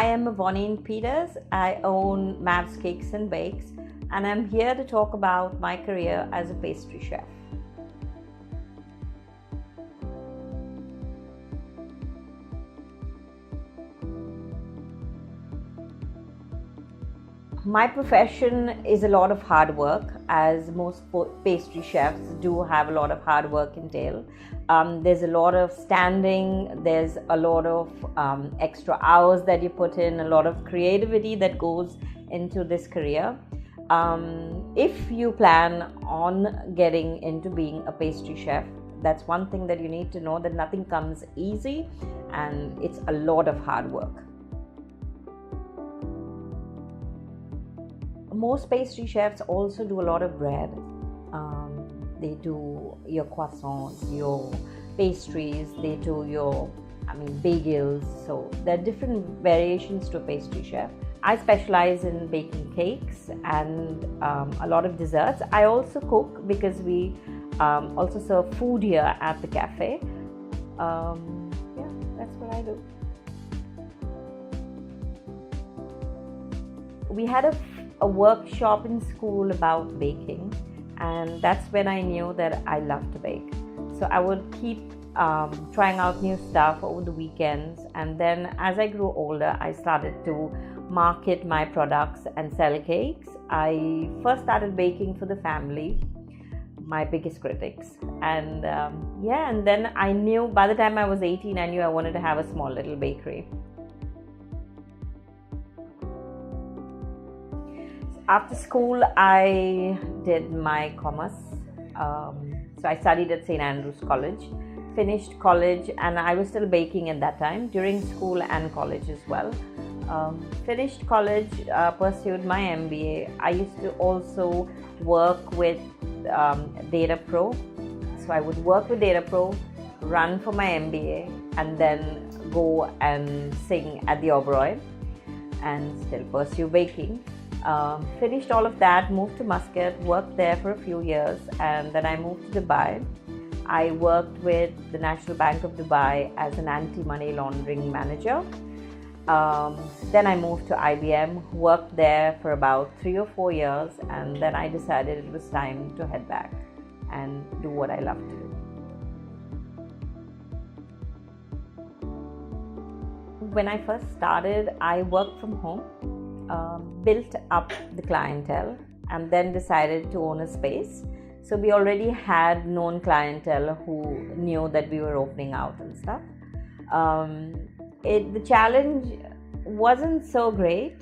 I am Mavourneen Peters. I own Mav's Cakes and Bakes, and I'm here to talk about my career as a pastry chef. My profession is a lot of hard work, as most pastry chefs do have a lot of hard work entail. There's a lot of standing, there's a lot of extra hours that you put in, a lot of creativity that goes into this career. If you plan on getting into being a pastry chef, that's one thing that you need to know, that nothing comes easy and it's a lot of hard work. Most pastry chefs also do a lot of bread. They do your croissants, your pastries, they do your bagels. So there are different variations to a pastry chef. I specialize in baking cakes and a lot of desserts. I also cook because we also serve food here at the cafe. That's what I do. We had a workshop in school about baking, and that's when I knew that I love to bake. So I would keep trying out new stuff over the weekends, and then as I grew older, I started to market my products and sell cakes. I first started baking for the family, my biggest critics, and then I knew by the time I was 18, I knew I wanted to have a small little bakery. After school, I did my commerce. So I studied at St. Andrew's College, finished college, and I was still baking at that time, during school and college as well. Finished college, pursued my MBA. I used to also work with Data Pro. So I would work with Data Pro, run for my MBA, and then go and sing at the Oberoi and still pursue baking. Finished all of that, moved to Muscat, worked there for a few years, and then I moved to Dubai. I worked with the National Bank of Dubai as an anti-money laundering manager. Then I moved to IBM, worked there for about 3 or 4 years, and then I decided it was time to head back and do what I love to do. When I first started, I worked from home. Built up the clientele, and then decided to own a space. So we already had known clientele who knew that we were opening out and stuff. The challenge wasn't so great.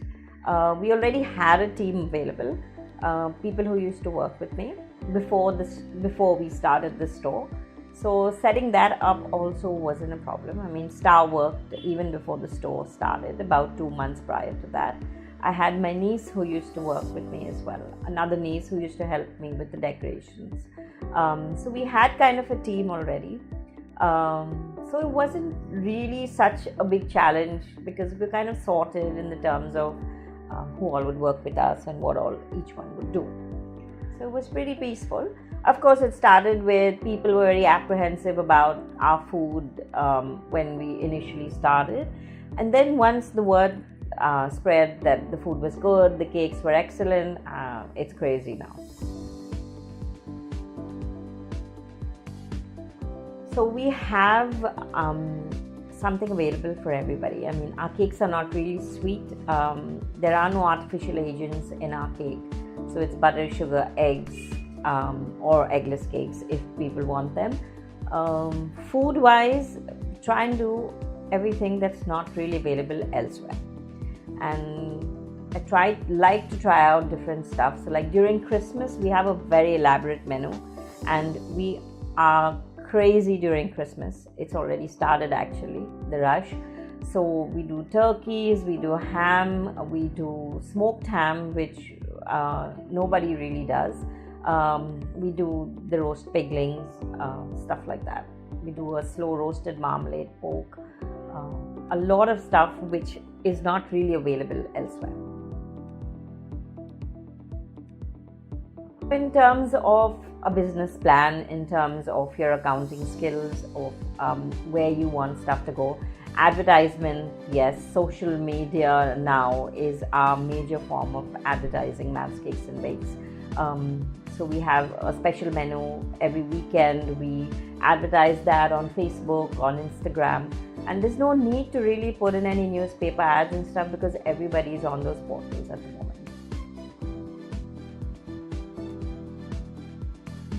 We already had a team available, people who used to work with me before we started the store. So setting that up also wasn't a problem. Star worked even before the store started, about 2 months prior to that. I had my niece who used to work with me as well, another niece who used to help me with the decorations. So we had kind of a team already. So it wasn't really such a big challenge because we were kind of sorted in the terms of who all would work with us and what all each one would do. So it was pretty peaceful. Of course, it started with people were very apprehensive about our food when we initially started. And then once the word spread that the food was good, the cakes were excellent, it's crazy now. So we have something available for everybody. Our cakes are not really sweet. There are no artificial agents in our cake. So it's butter, sugar, eggs, or eggless cakes if people want them. Food-wise, try and do everything that's not really available elsewhere. And I like to try out different stuff. So like during Christmas, we have a very elaborate menu, and we are crazy during Christmas. It's already started actually, the rush. So we do turkeys, we do ham, we do smoked ham, which nobody really does. We do the roast piglings, stuff like that. We do a slow roasted marmalade pork. A lot of stuff which is not really available elsewhere. In terms of a business plan, in terms of your accounting skills, of where you want stuff to go, Advertisement, yes, social media now is our major form of advertising Mavs Cakes and Bakes. So we have a special menu every weekend. We advertise that on Facebook, on Instagram, and there's no need to really put in any newspaper ads and stuff because everybody is on those portals at the moment.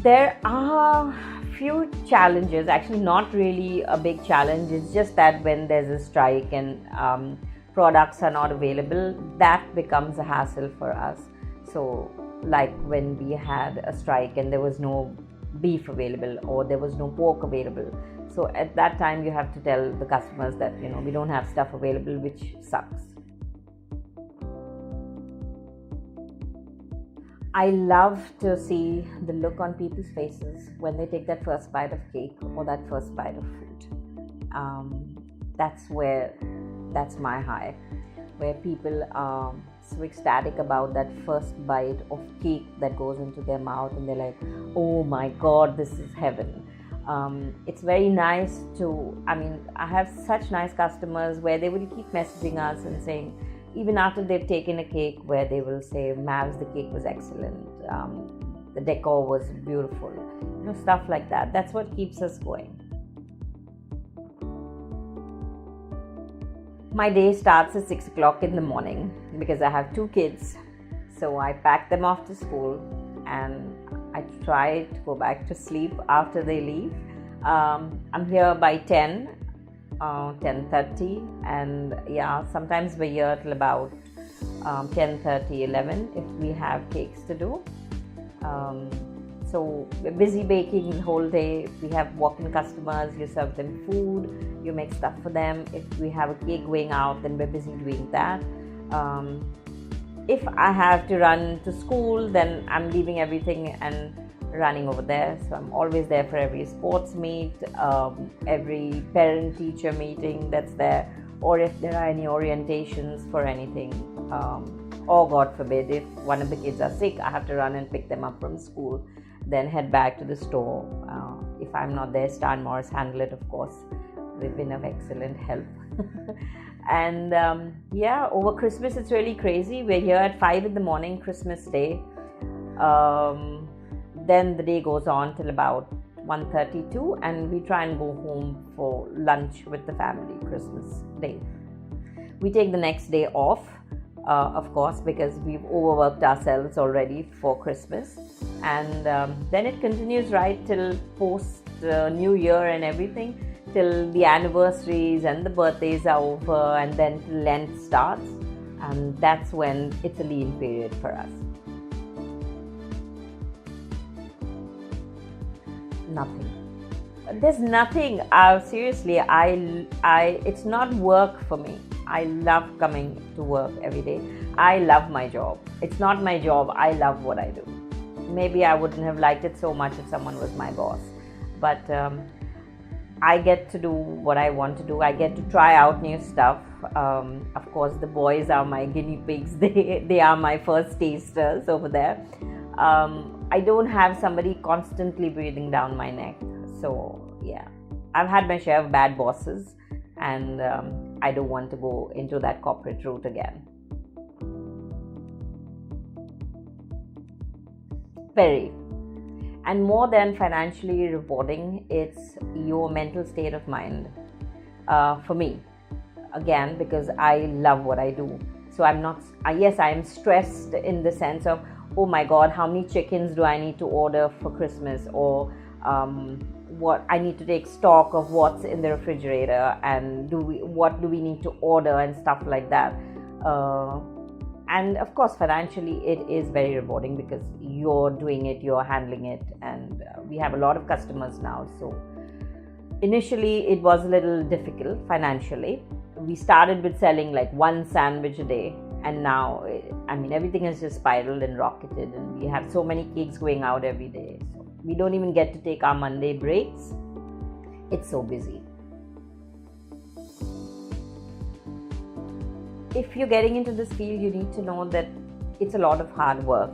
There are few challenges, actually not really a big challenge. It's just that when there's a strike and products are not available, that becomes a hassle for us. So like when we had a strike and there was no beef available or there was no pork available, so at that time you have to tell the customers that we don't have stuff available, which sucks. I love to see the look on people's faces when they take that first bite of cake or that first bite of food. That's my high, where people are so ecstatic about that first bite of cake that goes into their mouth and they're like, oh my god, this is heaven. It's very nice I have such nice customers where they will keep messaging us and saying, even after they've taken a cake, where they will say, Mavs, the cake was excellent, the decor was beautiful, stuff like that. That's what keeps us going. My day starts at 6 o'clock in the morning because I have 2 kids. So I pack them off to school and I try to go back to sleep after they leave. I'm here by 10:30, and sometimes we're here till about 10:30, 11 if we have cakes to do. So we're busy baking the whole day. If we have walk-in customers, you serve them food, you make stuff for them. If we have a cake going out, then we're busy doing that. If I have to run to school, then I'm leaving everything and running over there. So I'm always there for every sports meet, every parent-teacher meeting that's there, or if there are any orientations for anything, or God forbid, if one of the kids are sick, I have to run and pick them up from school, then head back to the store. If I'm not there, Star and Morris handle it, of course. They've been of excellent help. And over Christmas it's really crazy. We're here at 5 in the morning, Christmas Day. Then the day goes on till about 1:32, and we try and go home for lunch with the family Christmas Day. We take the next day off, of course, because we've overworked ourselves already for Christmas, and then it continues right till post New Year and everything, till the anniversaries and the birthdays are over, and then Lent starts, and that's when it's a lean period for us. Nothing. There's nothing. Seriously, it's not work for me. I love coming to work every day. I love my job. It's not my job. I love what I do. Maybe I wouldn't have liked it so much if someone was my boss, but I get to do what I want to do. I get to try out new stuff. Of course, the boys are my guinea pigs. They are my first tasters over there. I don't have somebody constantly breathing down my neck. So I've had my share of bad bosses, and I don't want to go into that corporate route again. Very. And more than financially rewarding, it's your mental state of mind. For me, again, because I love what I do. So I'm not, yes, I'm stressed in the sense of, oh my God, how many chickens do I need to order for Christmas? Or what I need to take stock of what's in the refrigerator, and what do we need to order and stuff like that. And of course, financially, it is very rewarding because you're doing it, you're handling it, and we have a lot of customers now. So initially, it was a little difficult financially. We started with selling like 1 sandwich a day, and now, everything has just spiraled and rocketed, and we have so many cakes going out every day. So we don't even get to take our Monday breaks. It's so busy. If you're getting into this field, you need to know that it's a lot of hard work.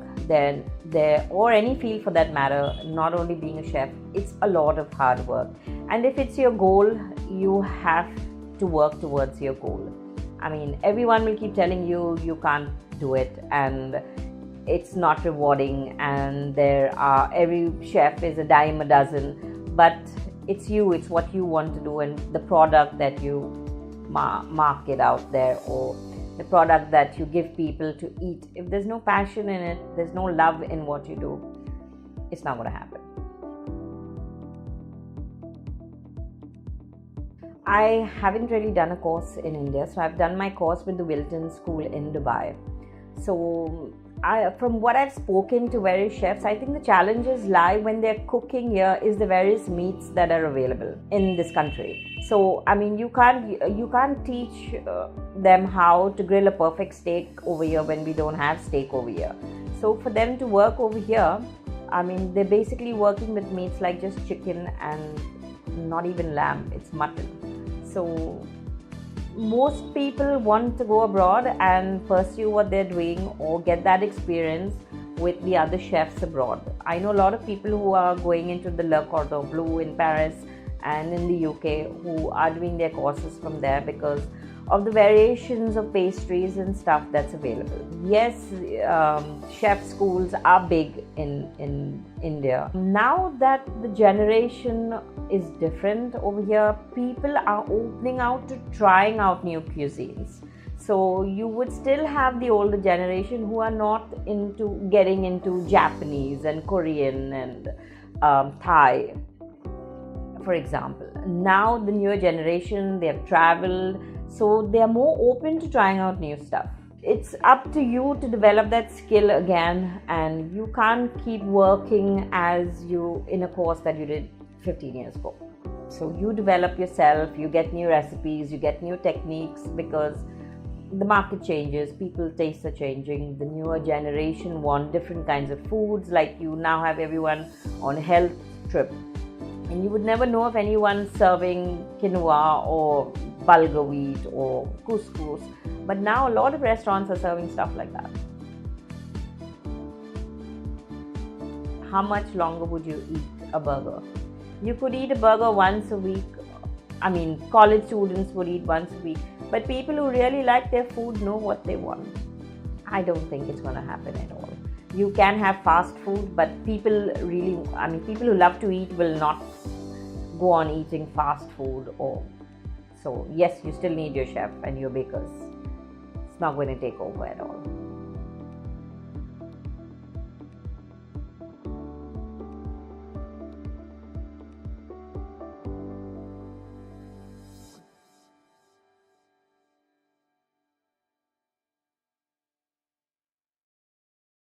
Or any field for that matter, not only being a chef, it's a lot of hard work. And if it's your goal, you have to work towards your goal. I mean, everyone will keep telling you you can't do it and it's not rewarding, and every chef is a dime a dozen, but it's you, it's what you want to do, and the product that you market out there, or the product that you give people to eat. If there's no passion in it, there's no love in what you do, it's not going to happen. I haven't really done a course in India, so I've done my course with the Wilton School in Dubai. So from what I've spoken to various chefs, I think the challenges lie when they're cooking here is the various meats that are available in this country. So I mean, you can't teach them how to grill a perfect steak over here when we don't have steak over here. So for them to work over here, I mean, they're basically working with meats like just chicken and not even lamb, it's mutton. So most people want to go abroad and pursue what they're doing or get that experience with the other chefs abroad. I know a lot of people who are going into the Le Cordon Bleu in Paris and in the UK who are doing their courses from there because of the variations of pastries and stuff that's available. Yes, chef schools are big in India. Now that the generation is different over here, people are opening out to trying out new cuisines. So you would still have the older generation who are not into getting into Japanese and Korean and Thai, for example. Now the newer generation, they have traveled, so they are more open to trying out new stuff. It's up to you to develop that skill again, and you can't keep working as you in a course that you did 15 years ago. So you develop yourself, you get new recipes, you get new techniques, because the market changes, people tastes are changing, the newer generation want different kinds of foods. Like you now have everyone on a health trip, and you would never know of anyone serving quinoa or bulgur wheat or couscous, but now a lot of restaurants are serving stuff like that. How much longer would you eat a burger? You could eat a burger once a week. I mean, college students would eat once a week, but people who really like their food know what they want. I don't think it's going to happen at all. You can have fast food, but people who love to eat will not go on eating fast food. So yes, you still need your chef and your bakers. It's not going to take over at all.